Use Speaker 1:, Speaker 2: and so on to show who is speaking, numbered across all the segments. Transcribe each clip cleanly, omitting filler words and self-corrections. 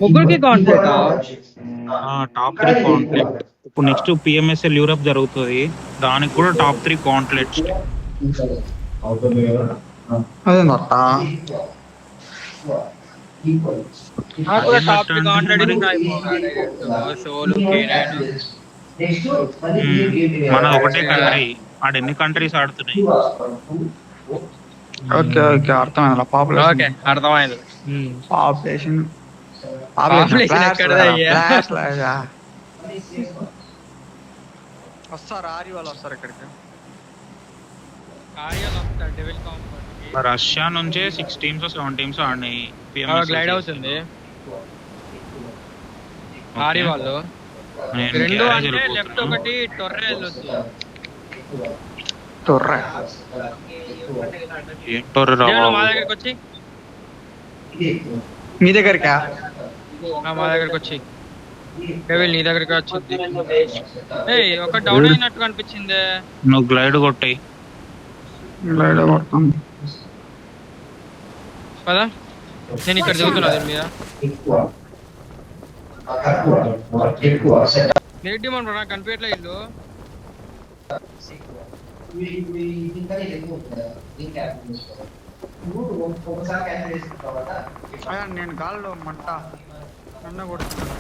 Speaker 1: ముగ్గురికి కాంట్రాక్టా?
Speaker 2: టాప్ 3 కాంట్లెట్. ఇప్పుడు next పిఎంఎస్ఎల్ Europe జరుగుతుంది, దానికి కూడా టాప్ 3 కాంట్లెట్స్.
Speaker 3: అదే మొత్త
Speaker 1: నాకు కూడా టాప్ 3 కాంట్రాక్ట్ ఇచ్చినా షోలు
Speaker 2: మనది ఒకటే కంట్రీ, ఆడ ఎన్ని కంట్రీస్ ఆడుతున్నాయి.
Speaker 3: ఓకే ఓకే అర్థమైంది. పాపులేషన్
Speaker 1: ఓకే అర్థమైంది.
Speaker 3: పాపులేషన్
Speaker 1: Population ఎక్కడిదా అయ్యా?
Speaker 3: వస్తారు ఆరి వాళ్ళు వస్తారు ఇక్కడికి.
Speaker 2: రష్యా నుంచే 6 టీమ్స్ 7 టీమ్స్ ఆడినాయి.
Speaker 1: గ్లైడ్ అవుతుంది ఆరి వాళ్ళు.
Speaker 2: నేను
Speaker 1: రెండు
Speaker 2: garage
Speaker 1: అంటే
Speaker 2: వెళ్ళిపోతున్నా.
Speaker 1: లెఫ్ట్ ఒకటి టొర్రే వెళ్ళొచ్చు.
Speaker 3: తొర్రే
Speaker 2: ఏంటో రా
Speaker 1: దేవుడు మా
Speaker 2: బాబు.
Speaker 1: దగ్గరికి వచ్చి
Speaker 3: మీ దగ్గరికా?
Speaker 1: మా దగ్గరికి వచ్చి డెవిల్ నీ దగ్గరికి వచ్చింది. ఏయ్ ఒక డౌన్ అయినట్టు కనిపించిందే.
Speaker 2: నువ్వు గ్లైడ్ కొట్టాయి
Speaker 3: లైట్ కొడతాను
Speaker 1: కదా, నేను ఇక్కడ దిగుతున్నా దీని మీద. నెగిటివ్ మనం నాకు కనిపించట్లే ఇల్లు.
Speaker 3: నేను గాల్లో మంట అన్న కొడుతున్నాను.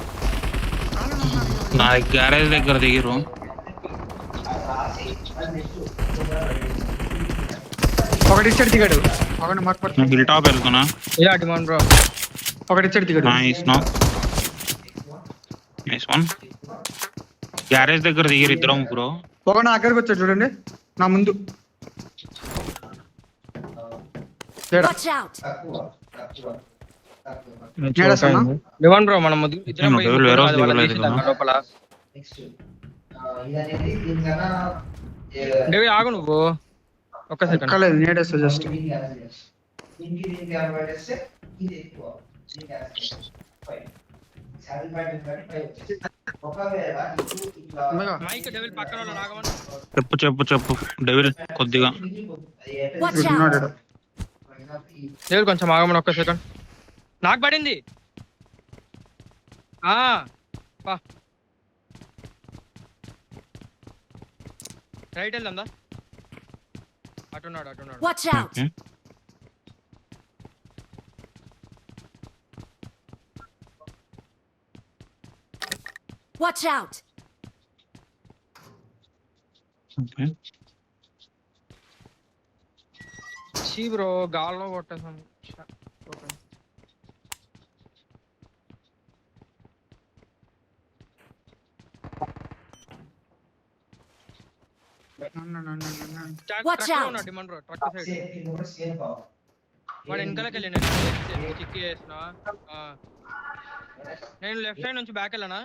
Speaker 2: నా గ్యారేజ్ దగ్గర దిగిరు.
Speaker 3: ఒకటి ఇచ్చాడు దిగాడు. ఒకటి మాకు
Speaker 2: నేను హిల్ టాప్ వెళ్తున్నా.
Speaker 1: ఇలా డిమాండ్ బ్రో.
Speaker 3: ఒకటి ఇచ్చాడు దిగాడు.
Speaker 2: Nice one. గ్యారేజ్ దగ్గర దిగిరు ఇద్దరు ముగ్గురు.
Speaker 3: ఒక నా దగ్గరకు వచ్చాడు చూడండి, నా ముందు.
Speaker 4: Watch out!
Speaker 1: డిమాండ్ బ్రో మనం లోపల డేవి ఆగు నువ్వు ఒక్క సెకండ్.
Speaker 3: ఎక్కలేదు, నేడేస్తా జస్ట్.
Speaker 1: మైక్ డెవిల్ పక్కన వాళ్ళ రాగమని
Speaker 2: చెప్పు డెవిల్ కొద్దిగా.
Speaker 4: Watch out!
Speaker 1: డెవిల్ కొంచెం ఆగమని ఒక్క సెకండ్. నాకు పడింది. రైట్ వెళ్దా? అటున్నాడు.
Speaker 4: Watch out!
Speaker 2: Okay.
Speaker 4: Watch out!
Speaker 2: Okay.
Speaker 1: చీ బ్రో గాల్లో కొట్టేసాను.
Speaker 4: Watch out!
Speaker 1: Demand bro truck side వాడు వెనకాలకి వెళ్ళి చిక్కి వేసిన. నేను లెఫ్ట్ సైడ్ నుంచి బ్యాక్ వెళ్ళనా?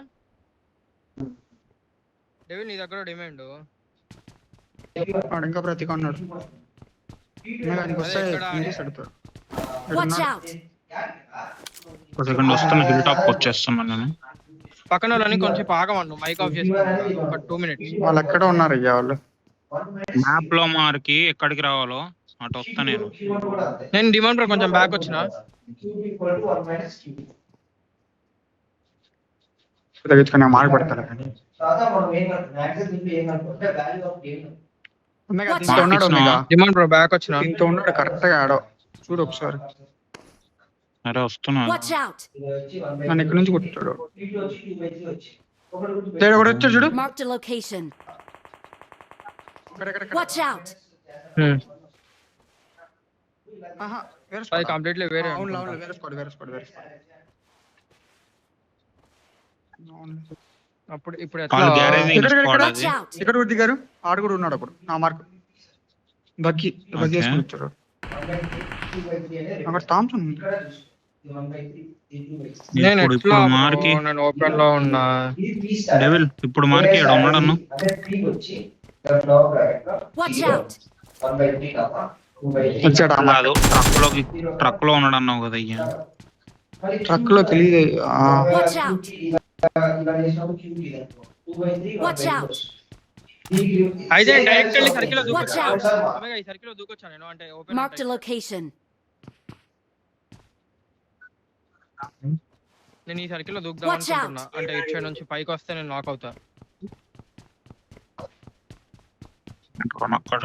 Speaker 1: డెవిల్ నీ దగ్గర డిమాండ్
Speaker 3: వాడు ఇంకా ప్రతిగా ఉన్నాడు.
Speaker 4: Watch out!
Speaker 2: ఒక సెకండ్ వస్తున్నా, హిల్ టాప్ వచ్చేస్తున్నా నేను.
Speaker 1: పక్కన వాళ్ళని కొంచెం ఆగమను, మైక్ ఆఫ్ చేసుకున్నాను ఒక 2 minutes.
Speaker 3: వాళ్ళు ఎక్కడ ఉన్నారు అయ్యా వాళ్ళు?
Speaker 2: మ్యాప్ లో మార్కి ఎక్కడికి రావాలో అటు వస్తా నేను.
Speaker 1: డిమాండ్ బ్రో కొంచెం బ్యాక్ వచ్చిన.
Speaker 3: తగ్గించుకుని మాట్లాడతారు కానీ
Speaker 1: డిమాండ్ బ్రో బ్యాక్ వచ్చిన.
Speaker 3: ఇంత ఉన్నాడు కరెక్ట్ గా ఆడో చూడు ఒకసారి.
Speaker 2: అరే వస్తున్నా.
Speaker 4: Watch out!
Speaker 3: నన్ను ఇక్కడ నుంచి కొట్టాడు. కూడా వచ్చాడు చూడు.
Speaker 4: Marked a location. Watch out!
Speaker 1: అది కంప్లీట్లీ వేరే. అప్పుడు ఇప్పుడు
Speaker 4: Watch out!
Speaker 3: ఇక్కడ కూడా దిగారు. ఆడు కూడా ఉన్నాడు అప్పుడు నా మార్క్. బగ్గి వేసుకుని వచ్చాడు. అక్కడ థామ్సన్ ఉంది.
Speaker 2: ఇప్పుడు మార్కి
Speaker 1: నేను ఓపెన్ లో ఉన్నా.
Speaker 2: డెవిల్ ఇప్పుడు మార్కి ఇక్కడ ఉన్నాడు అన్న.
Speaker 4: Watch out!
Speaker 3: వచ్చాడు
Speaker 2: కాదు, ట్రక్ లో ఉన్నాడు అన్నావు కదా అయ్యా.
Speaker 3: ట్రక్ లో తెలియదు.
Speaker 4: Watch out! Watch out!
Speaker 1: అయితే డైరెక్ట్ వెళ్ళి సర్కిల్ లో
Speaker 4: Watch out!
Speaker 1: దూకొచ్చా. ఈ సర్కిల్ లో దూకొచ్చా నేను, అంటే ఓపెన్.
Speaker 4: Marked a location.
Speaker 1: నేను ఈ సర్కిల్ లో దూకుదాం
Speaker 4: Watch out.
Speaker 1: అనుకుంటున్నా. అంటే ఇటు సైడ్ నుంచి పైకి వస్తే నేను నాక్ అవుతా.
Speaker 2: అక్కడ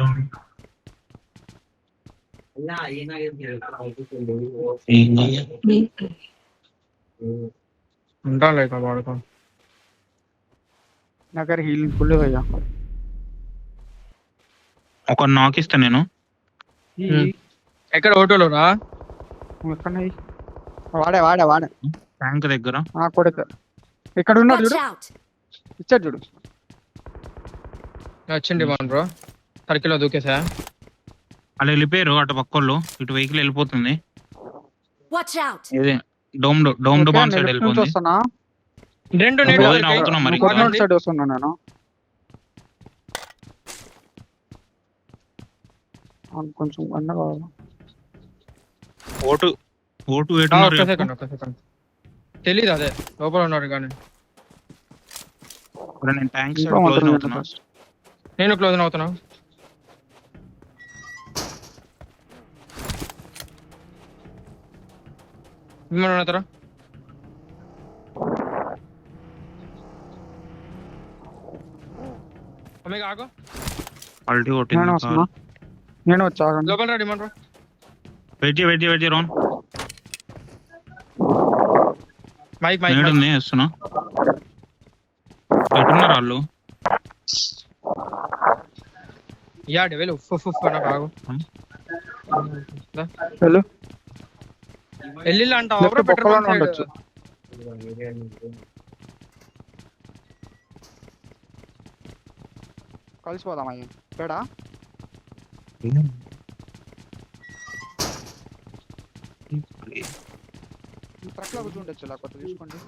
Speaker 1: ఉంటాను లేక వాడుకో.
Speaker 3: నా దగ్గర హీలింగ్ ఫుల్ భయ్యా.
Speaker 2: ఒక నాక్ ఇస్తా నేను.
Speaker 1: ఎక్కడ ఓటోలోనా?
Speaker 3: ఎక్కడ వాడే వాడే వాడే
Speaker 2: ట్యాంక్ దగ్గర
Speaker 3: ఆ కొడుకు ఇక్కడ ఉన్నాడు
Speaker 4: Watch
Speaker 3: చూడు,
Speaker 4: out!
Speaker 3: ఇచ్చాడు చూడు.
Speaker 1: వచ్చింది బాన్ బ్రో. సర్కిల్ లో దూకేసా.
Speaker 2: అలా వెళ్ళిపోయారు అటు పక్కోళ్ళు. ఇటు వెహికల్ వెళ్ళిపోతుంది.
Speaker 4: Watch out!
Speaker 2: ఇదే డోమ్ డోమ్ టు
Speaker 3: ఓకే,
Speaker 2: బాన్
Speaker 3: నేను
Speaker 2: సైడ్
Speaker 3: left నుంచి
Speaker 2: వెళ్ళిపోతుంది.
Speaker 3: వస్తున్నా.
Speaker 1: రెండు
Speaker 2: నేను
Speaker 1: నేడు
Speaker 2: పోయిన
Speaker 1: దొరికాయి.
Speaker 2: అవుతున్నా మరి.
Speaker 3: నువ్వు కొట్టినోటి సైడ్ వస్తున్నా నేను. అవును, కొంచెం అన్న కావాలి.
Speaker 2: ఓటు ఓటు
Speaker 1: ఒక్క
Speaker 2: ఎటున్నారు
Speaker 1: సెకండ్ ఒక్క సెకండ్. తెలీదు అదే లోపల ఉన్నారు కానీ.
Speaker 2: నేను ట్యాంక్
Speaker 3: ఇంకా
Speaker 2: సైడ్ క్లోజ్
Speaker 3: ఉంటుంది
Speaker 2: అవుతున్నా.
Speaker 3: first.
Speaker 1: నేను క్లోజ్ అవుతున్నా. మిమ్మల్ని అవుతారా? అమ్మాయి ఆగో.
Speaker 2: క్వాలిటీ
Speaker 3: నేను
Speaker 2: కొట్టింది
Speaker 3: వస్తున్నా, నేను వచ్చా.
Speaker 1: లోపల రా డిమాండ్ బ్రో.
Speaker 2: వెయిట్ చేయి రోన్.
Speaker 1: మైక్ మైక్
Speaker 2: నేడు
Speaker 1: మైక్.
Speaker 2: వస్తున్నా. ఎట్టున్నారు వాళ్ళు?
Speaker 1: యా డెవెల్ ఉఫ్ ఉఫ్ ఉఫ్ అన్న ఆగు.
Speaker 3: హలో,
Speaker 1: ఎల్లిల్లా అంటావా
Speaker 3: Left
Speaker 1: బ్రో? పెట్రోల్
Speaker 3: పక్కలోనే
Speaker 1: పంప్
Speaker 3: ఉండొచ్చు. కలిసిపోదాం అయ్యి పేడా. ట్రక్ లో కూర్చుండొచ్చు, లేకపోతే తీసుకోండి.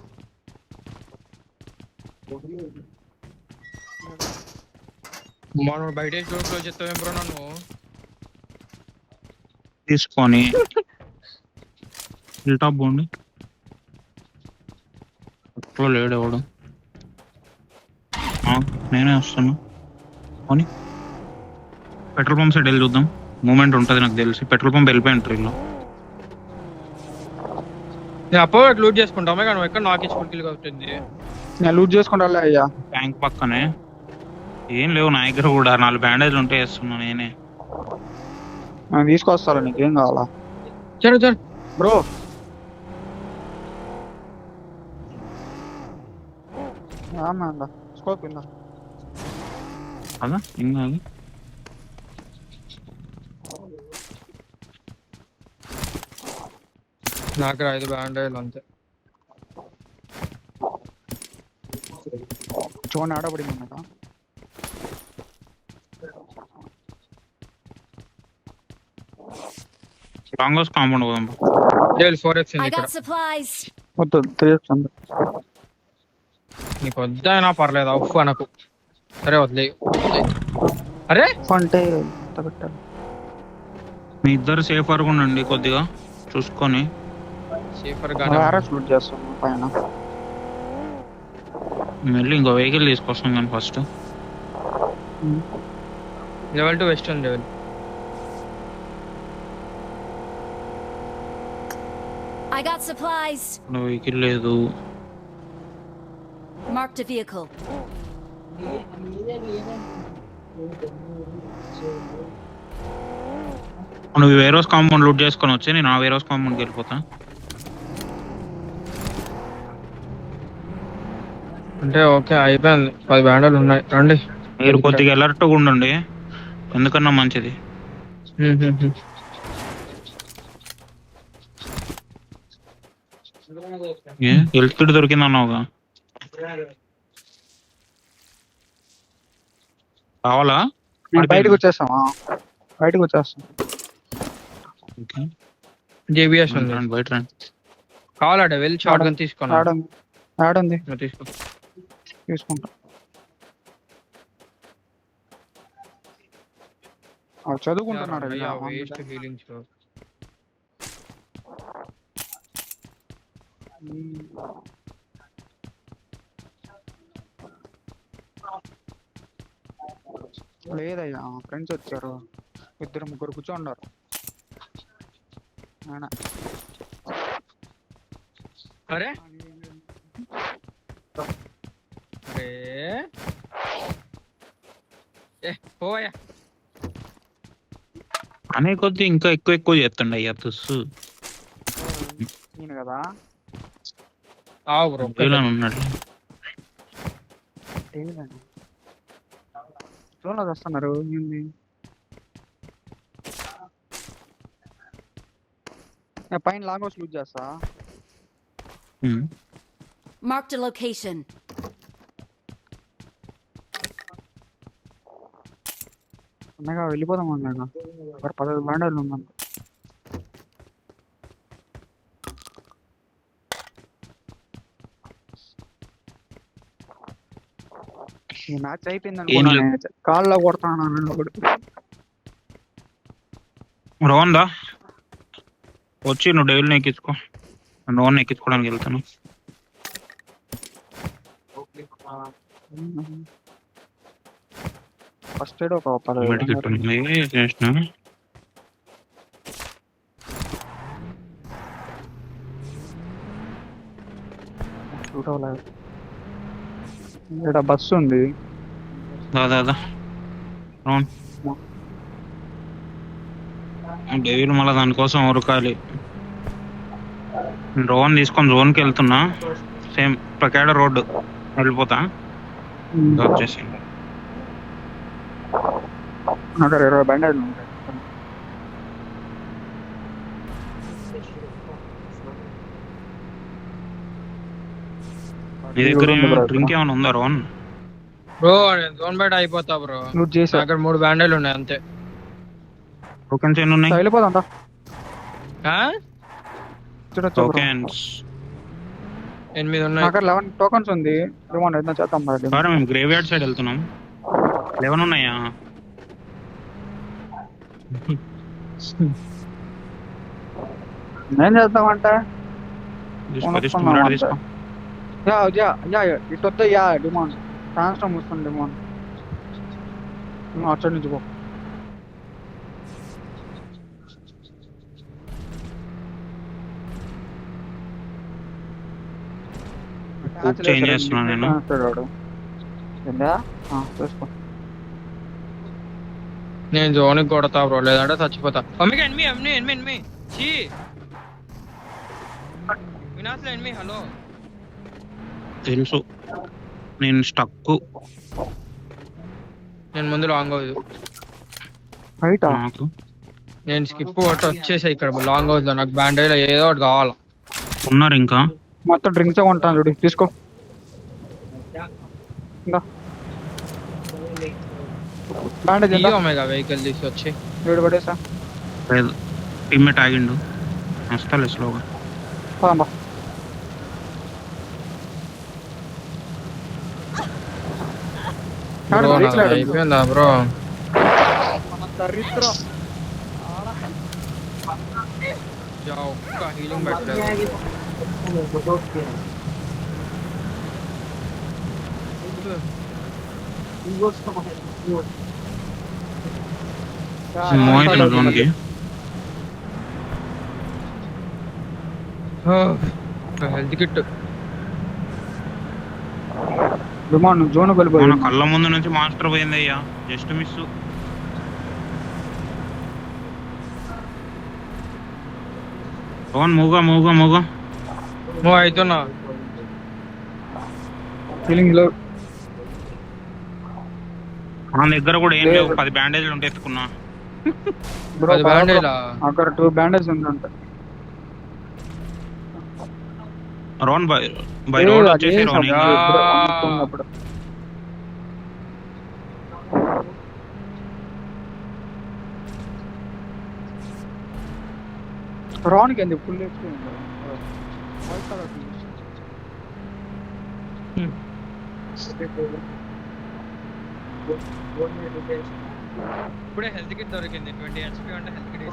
Speaker 1: మనం బయట డోర్ క్లోజ్ చేస్తావేం బ్రో నన్ను?
Speaker 2: తీసుకొని హిల్ టాప్ పోండి. అట్లా లేడు ఎవడు. నేనే వస్తాను. పోనీ పెట్రోల్ పంప్ సైడ్ వెళ్ళి చూద్దాం. మూమెంట్ ఉంటుంది నాకు తెలిసి. పెట్రోల్ పంప్ వెళ్ళిపోయి ఇంటర్వ్యూలో.
Speaker 1: నేను అప్పో లూట్ చేసుకుంటామే కానీ ఎక్కడ నాకు ఇచ్చుకుంటే అవుతుంది.
Speaker 3: నేను లూట్ చేసుకుంటా అయ్యా.
Speaker 2: ట్యాంక్ పక్కనే ఏం లేవు నా దగ్గర కూడా. 4 బ్యాండేజ్లు ఉంటే వేస్తున్నా నేనే.
Speaker 3: నేను తీసుకొస్తాను, నీకేం కావాలా
Speaker 1: చలో చలో
Speaker 3: బ్రో? స్కోప్ ఉందా?
Speaker 2: కదా ఇంకా
Speaker 1: నాకు 5 బ్యాండేజ్లు అంతే.
Speaker 3: చూడండి ఆడబడింది అన్నమాట.
Speaker 2: రాంగోస్ కాంపౌండ్ పోదాం.
Speaker 1: డెవెల్ 4x
Speaker 4: I
Speaker 1: ఇక్కడ.
Speaker 4: got supplies!
Speaker 3: వద్దు 3x ఉంది.
Speaker 1: నీకు వద్దైనా పర్లేదు ఉఫ్ అనకు. సరే వదిలే. అరే
Speaker 3: అంటే ఎంత పెట్టాలి?
Speaker 2: మీ ఇద్దరు సేఫర్గా ఉండండి కొద్దిగా చూసుకొని.
Speaker 1: సేఫర్ గానే
Speaker 3: ఆర్ఎస్ లూట్ చేస్తాను పైన.
Speaker 2: మళ్ళీ ఇంకో వెహికల్ తీసుకొస్తాం కానీ ఫస్ట్.
Speaker 1: లెవెల్ 2 వెస్ట్ ఉంది level.
Speaker 4: I got supplies!
Speaker 2: Vehicle లేదు.
Speaker 4: Marked a vehicle.
Speaker 2: నువ్వు వేరే కాంపౌండ్ లూట్ చేసుకొని వచ్చి నేను ఆ వేరే కాంపౌండ్కి వెళ్ళిపోతా.
Speaker 1: అంటే ఓకే అయిపోయింది. 10 బ్యాండేలు ఉన్నాయి. రండి
Speaker 2: మీరు కొద్దిగా అలర్ట్గా ఉండండి, ఎందుకన్నా మంచిది. హెల్త్ కిట్ దొరికింది అన్నావుగా, కావాలా?
Speaker 3: బయటకు వచ్చేస్తామా? బయటకు వచ్చేస్తాం.
Speaker 1: జేబీఎస్ ఉంది.
Speaker 2: రండి, బయట రండి.
Speaker 1: కావాలా డెవెల్? షార్ట్ గన్ తీసుకున్నా.
Speaker 3: యాడ్ ఉంది,
Speaker 1: తీసుకో.
Speaker 3: తీసుకుంటా. చదువుకుంటున్నాడు.
Speaker 1: Waste healings.
Speaker 3: లేదయ్యా, ఫ్రెండ్స్ వచ్చారు, 2-3 కూర్చోండారు.
Speaker 1: అరే పోయా
Speaker 2: అనే కొద్ది ఇంకా ఎక్కువ చేస్తుండ అయ్యా తుస్సు
Speaker 3: నేను కదా
Speaker 1: ఆవు బ్రో
Speaker 2: ఉన్నాడు.
Speaker 3: చూడలేదు వస్తున్నారు ఏంది నేను పైన లాంగ్ హౌస్ యూజ్ చేస్తా.
Speaker 4: Marked a location.
Speaker 3: అన్నగా వెళ్ళిపోదాం అన్నాగా మరి 10 బ్యాండర్లు ఉన్నాను. ఈ మ్యాచ్ అయిపోయింది అనుకున్నాను. కాళ్ళలో కొడతాను ఒకటి.
Speaker 2: రోన్ దా వచ్చి నువ్వు డెవిల్ని ఎక్కించుకో, రోన్ ఎక్కించుకోవడానికి వెళ్తాను.
Speaker 3: ఫస్ట్ ఎయిడ్ ఒక 10
Speaker 2: మెడికెట్ ఉంది చేసిన.
Speaker 3: ఇక్కడ బస్సు ఉంది.
Speaker 2: దాదా రోన్ డెవిల్ మళ్ళీ దానికోసం ఉరకాలి. రోన్ తీసుకొని జోన్కి వెళ్తున్నా. సేమ్ ప్రకాడ రోడ్డు వెళ్ళిపోతా. వచ్చేసి
Speaker 3: నాకు 20 బ్యాండర్లు ఉంటాయి.
Speaker 2: నీ దగ్గర డ్రింక్ ఏమైనా ఉందా రోన్?
Speaker 1: బ్రో జోన్ బయట అయిపోతా బ్రో.
Speaker 3: లూట్ చేసా.
Speaker 1: అక్కడ 3 బ్యాండేలు ఉన్నాయి అంతే.
Speaker 2: టోకెన్స్ ఎన్ని ఉన్నాయి?
Speaker 3: వెళ్ళిపోదాం.
Speaker 1: ఆ?
Speaker 2: టోకెన్స్
Speaker 1: 8 ఉన్నాయి.
Speaker 3: అక్కడ 11 టోకన్స్ ఉంది. ఏమన్నా చేద్దాం మరి.
Speaker 2: సరే మేము గ్రేవ్ యార్డ్ సైడ్ వెళ్తున్నాం. 11 ఉన్నాయా?
Speaker 3: ఏం చేద్దామంటే
Speaker 2: తీసుకో.
Speaker 3: ఇటు వద్ద డిమాండ్ ట్రాన్స్ఫర్ వస్తుంది. డిమాండ్ అచ్చడి నుంచి పో.
Speaker 2: చేంజ్ చేస్తున్నా నేను.
Speaker 3: చూసుకో.
Speaker 1: నేను జోన్కి కొడతా బ్రో, లేదంటే చచ్చిపోతా. అమ్మికి ఎన్మి చీ వినాశలో ఎన్మి. హలో
Speaker 2: తెలుసు నేను స్టక్.
Speaker 1: నేను ముందు లాంగ్ హౌస్,
Speaker 3: రైట్
Speaker 2: నాకు
Speaker 1: నేను స్కిప్ కొట్టి వచ్చేసా. ఇక్కడ లాంగ్ హౌస్ లో నాకు బ్యాండేజ్ ఏదో ఒకటి కావాలి.
Speaker 2: ఉన్నారు ఇంకా
Speaker 3: మొత్తం డ్రింక్స్ కొంటాను చూడు. తీసుకో. బ్యాండేజ్
Speaker 1: వెహికల్ తీసుకొచ్చి
Speaker 3: ఏడు పడేసా.
Speaker 2: లేదు టీమ్మేట్ ఆగిండు. వస్తాలే స్లోగా.
Speaker 3: పోదాం.
Speaker 1: అయిపోయిందా బ్రో?
Speaker 3: దరిద్రం.
Speaker 1: ఒక్క హీలింగ్ పెట్టలేదు.
Speaker 2: మోహితున్నా జోన్కి.
Speaker 1: హెల్త్ కిట్
Speaker 3: డిమాండ్ జోన్
Speaker 2: మన కళ్ళ ముందు నుంచి మాస్టర్ పోయింది అయ్యా. Just miss. రోన్ మూగా
Speaker 1: మూవ్ అవుతున్నా.
Speaker 3: ఫీలింగ్ లో
Speaker 2: మన దగ్గర కూడా ఏం లేవు. 10 బ్యాండేజ్లు ఉంటే ఎత్తుకున్నా.
Speaker 3: అక్కడ 2 బ్యాండేజ్ ఉందంట.
Speaker 2: రోన్ బై రోడ్ వచ్చేసి రోన్
Speaker 3: రాన్కి ఎందుకు ఫుల్
Speaker 1: ఇప్పుడే హెల్త్ కిట్ దొరికింది. 20 HP అంటే హెల్త్ కిట్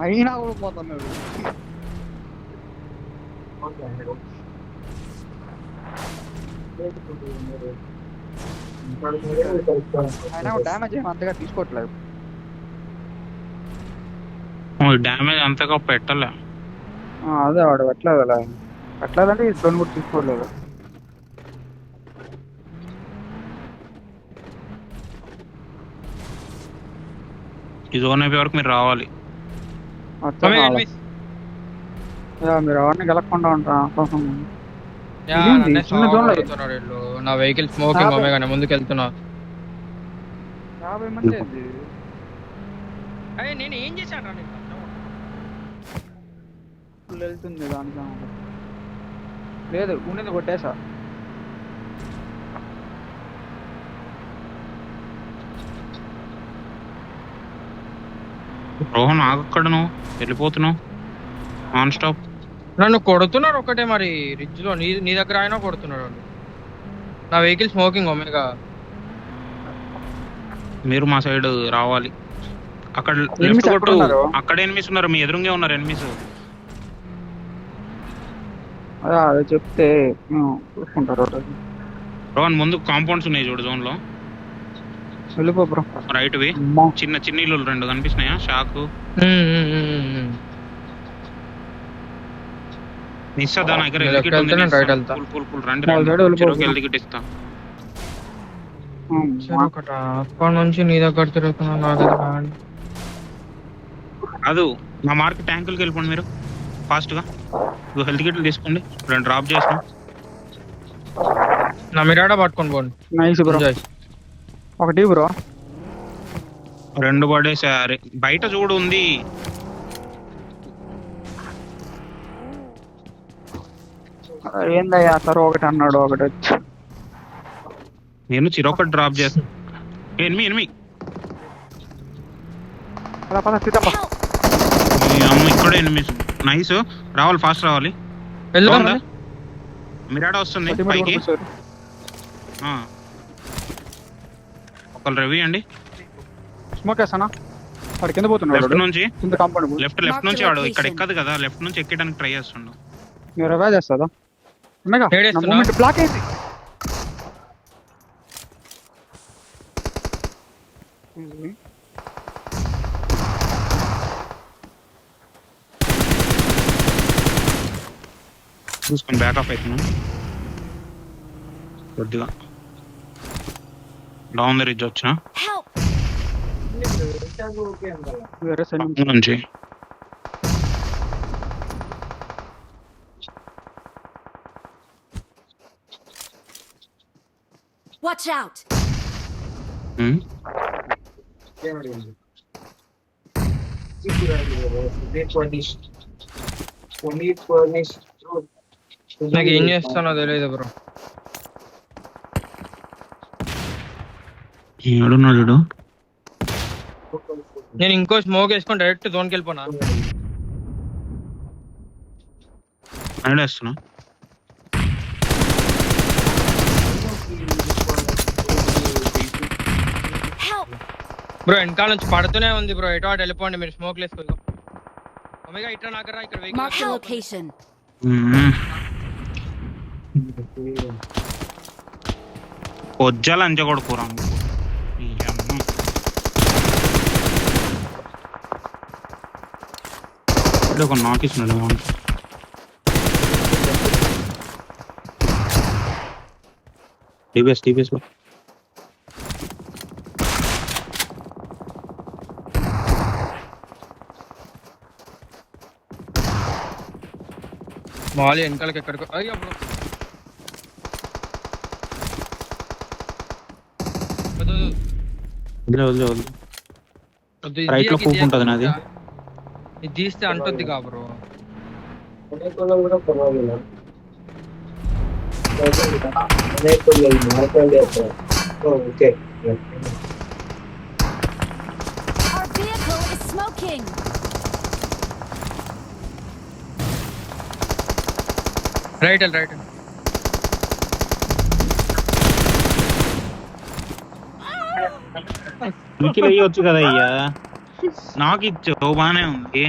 Speaker 3: అయినా కూడా పోతున్నాడు. అయినా డ్యామేజ్ ఏమి అంతగా తీసుకోవట్లేదు.
Speaker 2: డ్యామేజ్ అంతగా పెట్టలే.
Speaker 3: అదే వాడు పెట్టలేదు అలా. పెట్టలేదంటే ఈ డ్రోన్ కూడా తీసుకోలేదు.
Speaker 2: ఈ జోన్ అయిపోయే వరకు మీరు రావాలి.
Speaker 3: వచ్చాక
Speaker 1: Omega
Speaker 3: రావాలి.
Speaker 1: enemies.
Speaker 3: మీరు ఎవరిని గెలకుండా ఉంటా కోసం.
Speaker 1: యా,
Speaker 3: ఇదేంటి?
Speaker 1: నన్నే
Speaker 3: చిన్న zone లో
Speaker 1: కొడుతున్నారు వీళ్ళు. నా వెహికల్ స్మోకింగ్ ఒమేగా, నేను ముందుకు వెళ్తున్నా.
Speaker 3: 50 మంది ఏంది?
Speaker 1: అరే నేను ఏం చేశాను రా నీకు?
Speaker 3: ఫుల్ వెళ్తుంది దానికి. లేదు ఉన్నది కొట్టేసా.
Speaker 2: రోహన్ ఆగక్కడ నువ్వు వెళ్ళిపోతున్నావు నాన్ స్టాప్.
Speaker 1: నన్ను కొడుతున్నారు ఒకటే మరి రిడ్జ్ లో. నీ దగ్గర అయినా కొడుతున్నారు వాళ్ళు. నా వెహికల్ స్మోకింగ్ ఒమేగా.
Speaker 2: మీరు మా సైడ్ రావాలి. అక్కడ
Speaker 3: Enemies
Speaker 2: లెఫ్ట్
Speaker 3: ఎక్కడ
Speaker 2: కొట్టు.
Speaker 3: ఉన్నారు?
Speaker 2: అక్కడ ఎనిమిస్ ఉన్నారు, మీ ఎదురుగా ఉన్నారు ఎనిమిస్.
Speaker 3: అదే చెప్తే చూసుకుంటారు.
Speaker 2: రోహన్ ముందు కాంపౌండ్స్ ఉన్నాయి చూడు జోన్ లో.
Speaker 3: వెళ్ళిపో బ్రో.
Speaker 2: రైట్ వి
Speaker 3: అమ్మా.
Speaker 2: చిన్న చిన్న ఇల్లు 2 కనిపిస్తున్నాయా? షాక్ మిస్ అదా నా దగ్గర
Speaker 1: నేను
Speaker 2: ఎలిగిట్ ఉంది.
Speaker 1: వెళ్తాను, right వెళ్తా.
Speaker 2: ఫుల్ రండి
Speaker 3: వాళ్ళ side వెళ్ళిపో.
Speaker 2: చెరోకి ఎలిగిట్ ఇస్తా.
Speaker 1: ఒకట అప్పటి నుంచి నీ దగ్గర తిరుగుతున్నా, నా దగ్గర రాండి.
Speaker 2: కాదు, మా మార్క్ ట్యాంకులకి వెళ్ళిపోండి మీరు ఫాస్ట్ గా. హెల్త్ కిట్లు తీసుకోండి, 2 డ్రాప్ చేసిన.
Speaker 1: నా మిరాడా పట్టుకొని పోండి.
Speaker 3: Nice bro.
Speaker 1: Enjoy.
Speaker 3: ఒకటి బ్రో.
Speaker 2: 2 పడేసారి బయట చూడు ఉంది.
Speaker 3: ఏందయ్యా సార్ ఒకటి అన్నాడు, ఒకటి వచ్చి.
Speaker 2: నేను చిరొకటి డ్రాప్ చేస్తాను. ఎనిమి
Speaker 3: పద పద సీతమ్మ.
Speaker 4: Help!
Speaker 2: మీ అమ్మ ఇక్కడ ఎనిమి. నైస్, రావాలి ఫాస్ట్ రావాలి.
Speaker 1: వెళ్దాం.
Speaker 2: బాగుందా? మిరాడా వస్తుంది
Speaker 3: ultimate
Speaker 2: పైకి.
Speaker 3: కొడుకు సార్.
Speaker 2: ఒకళ్ళు రవి అండి.
Speaker 3: స్మోక్ వేస్తానా? వాడు కింద పోతున్నాడు.
Speaker 2: లెఫ్ట్
Speaker 3: వాడు.
Speaker 2: నుంచి
Speaker 3: కింద కాంపౌండ్.
Speaker 2: లెఫ్ట్ నుంచి వాడు ఇక్కడ ఎక్కదు కదా, లెఫ్ట్ నుంచి ఎక్కడానికి ట్రై చేస్తుండు.
Speaker 3: మీరు రివైవ్ చేస్తుందా? ఒమేగా, నా
Speaker 1: ఏడేస్తున్నా?
Speaker 3: మూమెంట్ బ్లాక్ అయింది.
Speaker 2: చూసుకొని బ్యాకప్ అవుతున్నాం కొద్దిగా. డౌన్ ద రిడ్జ్ వచ్చిన
Speaker 4: Help!
Speaker 3: వేరే సైడ్ నుంచి.
Speaker 2: నుంచి
Speaker 4: Watch out!
Speaker 1: నాకు ఏం చేస్తానో తెలియదు బ్రో.
Speaker 2: ఏడున్నాడు చూడు.
Speaker 1: నేను ఇంకో స్మోక్ వేసుకొని డైరెక్ట్ జోన్కి వెళ్ళిపోనా.
Speaker 2: నైడేస్తున్నా.
Speaker 4: Help!
Speaker 1: బ్రో వెనకాల నుంచి పడుతూనే ఉంది బ్రో. ఎటు అటు వెళ్ళిపోండి మీరు. స్మోక్ వేసుకో. ఒమేగా ఇట్లా నాకరా ఇక్కడ
Speaker 4: Mark the
Speaker 1: వెహికల్.
Speaker 4: location.
Speaker 2: పొజ్జాలు అంచకూడదు కూర. ఒక నాక్ ఇచ్చినాడు. టీబీఎస్
Speaker 1: మాలి వెనకాలకి ఎక్కడికో. అయ్యో బ్రో.
Speaker 2: రైట్ లో కూకుంటది నాది.
Speaker 1: ఇది తీస్తే అంటుంది కా bro.
Speaker 4: Our vehicle is smoking.
Speaker 1: Right right.
Speaker 2: మీకు వేయవచ్చు కదా అయ్యా, నాకు ఇచ్చావు బానే ఉంది.